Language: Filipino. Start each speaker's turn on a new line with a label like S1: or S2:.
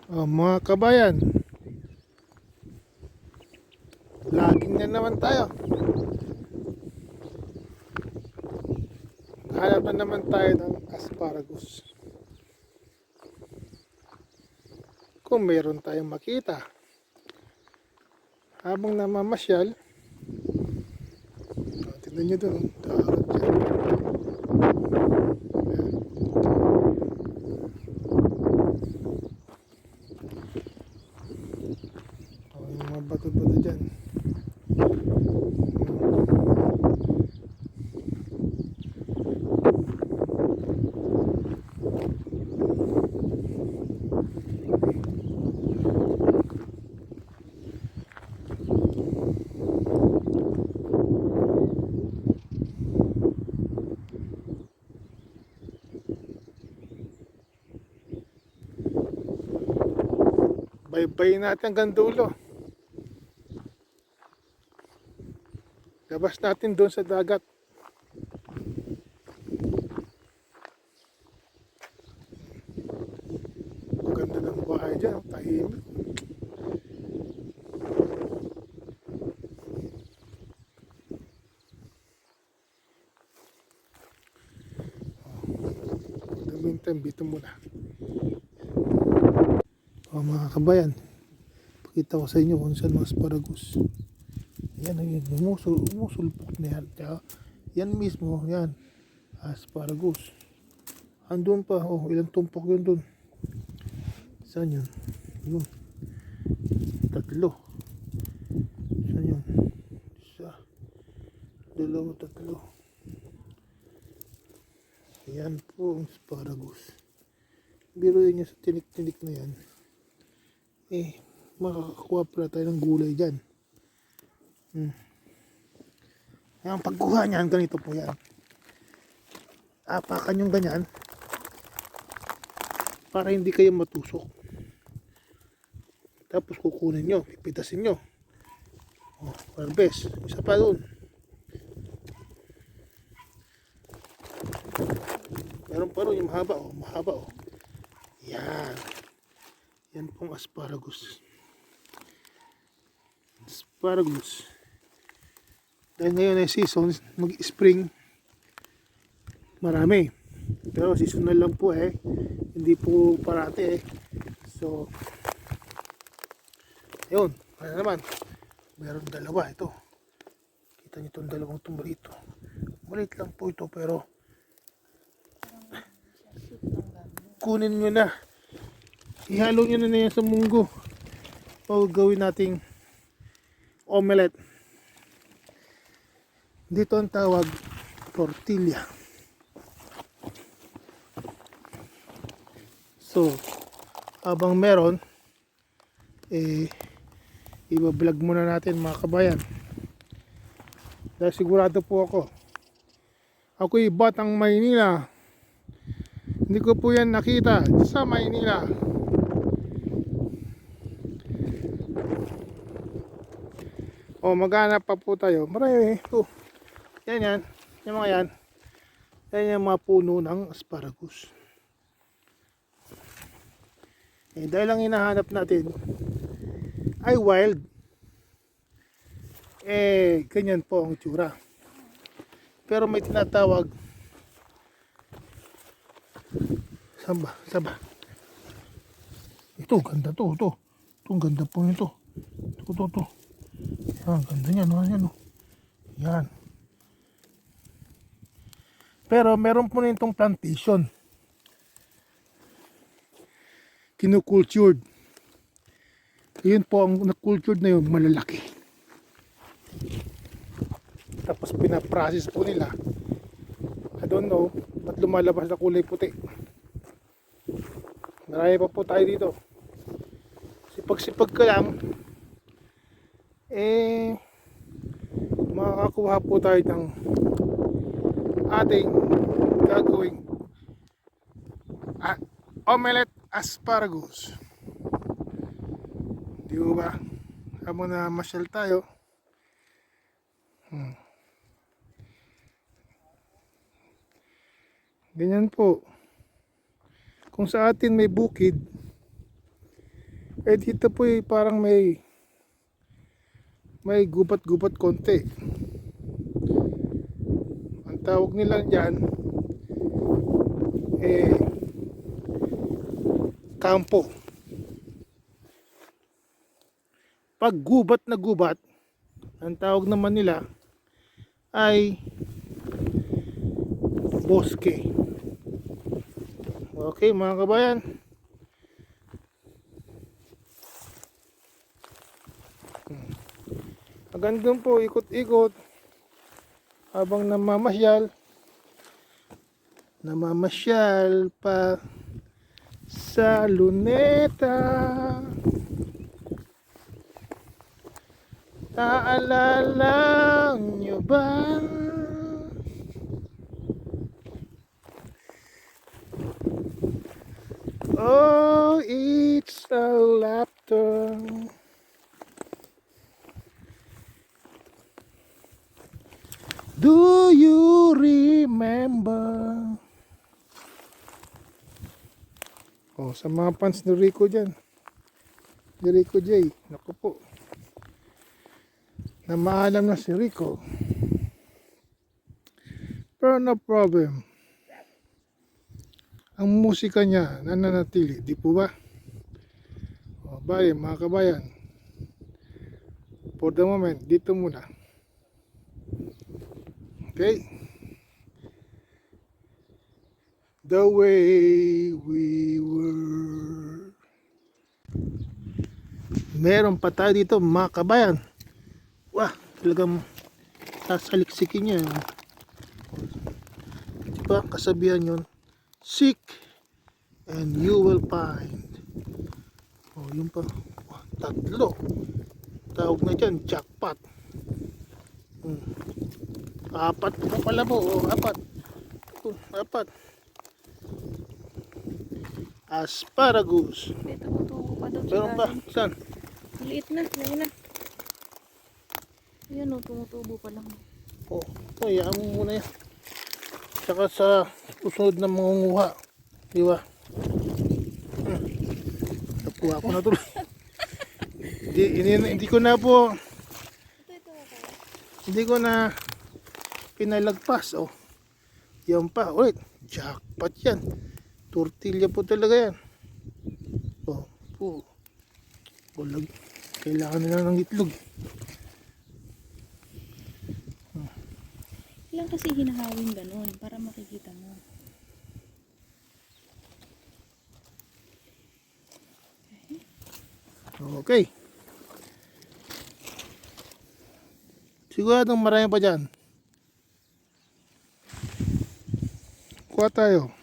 S1: Mga kabayan, laging na naman tayo. Hanap na naman tayo ng asparagus. Kung mayroon tayong makita habang namamasyal, tignan nyo dun, dagat dyan. Yung mga bato-bato dyan. Baybayin natin hanggang dulo. Labas natin doon sa dagat. Maganda ng bahay dyan, tahimik. For the meantime, bito muna. Mga kabayan, pakita ko sa inyo kung saan mga asparagus. Yan, ayun, umusulpok na yan. Yan mismo, yan, asparagus. Andun pa, ilang tumpok yun dun. Saan yun? Yun, tatlo. Saan yun? Isa, dalawa, tatlo. Yan po ang asparagus. Biruin nyo sa tinik-tinik na yan. Makakakuha pala tayo ng gulay dyan. Ang pagkuha niyan, ganito po yan. Apakan yung ganyan para hindi kayo matusok. Tapos kukunin nyo, pipitasin nyo. Harvest. Isa pa dun. Meron pa rin yung mahaba, mahaba. Yan. Yan pong asparagus. Asparagus. Dahil ngayon ay season, mag-spring, marami. Pero seasonal lang po hindi po parati So, yun. Ano naman, meron dalawa ito. Kita nyo itong dalawang tumarito. Maliit lang po ito pero kunin nyo na. Ihalo nyo na yan sa munggo. O gawin nating omelette. Dito ang tawag tortilla. So, habang meron, iba-vlog muna natin mga kabayan. Dahil sigurado po ako'y batang Maynila. Hindi ko po yan nakita sa Maynila. Maghanap pa po tayo. Marami. Yan. Yung mga yan. Yan yung mga puno ng asparagus. Dahil lang hinahanap natin ay wild. Ganyan po ang itsura. Pero may tinatawag saba. Ito, ganda to. Ito, ganda po nito. Ito. Yan, ganda niya, Yan. Pero meron po na itong plantation. Kinukultured. Yun po, ang na-cultured na yun, malalaki. Tapos pinaprocess po nila. I don't know, ba't lumalabas na kulay puti. Marami pa po tayo dito. Sipag-sipag ka lang, makakakuha po tayo ng ating gagawing omelette asparagus. Di ba? Habang na masyal tayo, ganyan po. Kung sa atin may bukid, Eh dito po parang may gubat-gubat konti. Ang tawag nila dyan eh kampo. Pag gubat na gubat, ang tawag naman nila ay boske. Okay mga kabayan. Magandang po ikot-ikot habang namamasyal pa sa Luneta. Naalala nyo ba? Oh, it's a laughter. Do you remember? Oh, sa mga fans ni Rico dyan. Ni Rico J. Naku po. Na maalam na si Rico. Pero no problem. Ang musika niya nananatili. Di po ba? O, bali mga kabayan. For the moment, dito muna. Okay? The way we were. Meron pa tayo dito mga kabayan. Wah, talagang sasaliksikin niya. Di ba? Kasabihan yun. Seek and you will find. Oh, yun pa. Wah, tatlo. Tawag na dyan, jackpot. Apat po pala po. Oh, apat. Apat. Asparagus.
S2: Ito tumutubo pa daw.
S1: Meron pa? Saan?
S2: Maliit na. Ngayon na. Ayan o, tumutubo pa lang.
S1: Oh, hayaan mo muna yan. Tsaka sa susunod na mangunguha. Di ba? Nakuha ko na tuloy. Hindi ko na po. Hindi ko na pinalagpas. Oh. Yan pa. Ulit. Jackpot yan. Tortilla po talaga yan. Oh. Oh. Bulag. Kailangan nila ng itlog.
S2: Ilang kasi hinahawin ganun para makikita mo.
S1: Okay. Siguradong marami pa dyan. Kuha tayo.